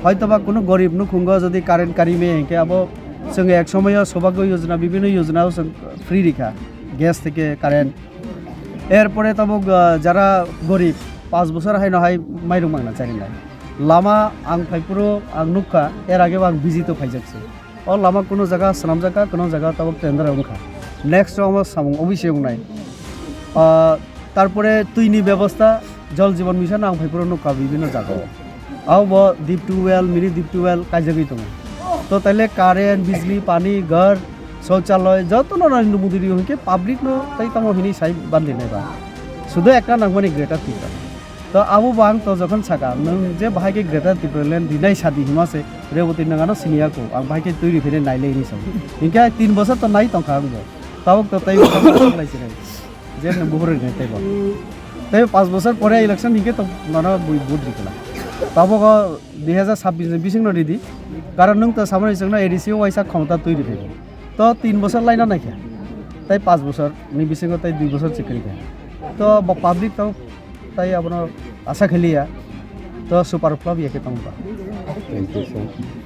হয়তোবা কোনো গরিব নুখুঙ্গ যদি কারেন্ট কারি মেয়ে হেঁকে আবো সঙ্গে এক সময় সৌভাগ্য যোজনা বিভিন্ন যোজনাও ফ্রি রেখা গ্যাস থেকে কারেন্ট এরপরে তবু যারা গরিব 5 বছর হয় নহয় মাইরং মাংনা চারি নাই লামা আং ফাইপুরো আং নুখা এর আগেও আং ভিজিতো ফাইজাকছে ও লামা কোনো জায়গা সালাম জায়গা কোনো জায়গা তবু টেন্ডার উনখা নেক্সট আমার সামং অভিষেক নাই তারপরে তুইনি ব্যবস্থা জল জীবন মিশন আং ফাইপুরো নুখা বিভিন্ন জায়গা আও ব deep tubewell mini deep tubewell কাইজাগি দङ তো তাইলে কারেন্ট বিজলি পানি ঘর শৌচালয় যত নরেন্দ্র মোদী হইকে পাবলিক নো তাই তামো হিনি সাই বান্ধি নাই বা শুধু একটা নাংমানি গ্রেটার টিপার তো আবু বাং তো যখন সাকা নং যে ভাইকে গ্রেটার টিপারলেন দিনাই সাদি হিমাসে রেবতী নাগানো সিনিয়াকো আং ভাইকে তৈরি ফেরে নাইলে হিনি সব ইনকা 3 বছর তো নাই তংখা আংবো তাবক তো তাই লাইছে রে যে বহুরে নাই তাই 5 বছর পরে ইলেকশন হিকে তো মানা বুট দিকলা তাবক 2026 বিসিং নদিদি কারণ নং তো সামনে সঙ্গে এডিসি ওয়াইসা ক্ষমতা তৈরি ফেলে তো 3 বছর লাইনা নাই খা তাই 5 বছর নি বিসিং তাই 2 বছর চাকরি খা তো পাবলিক তো তাই আপনার আশা খেলিয়া তো সুপার ফ্লপ ইয়াকে তংবা থ্যাংক ইউ স্যার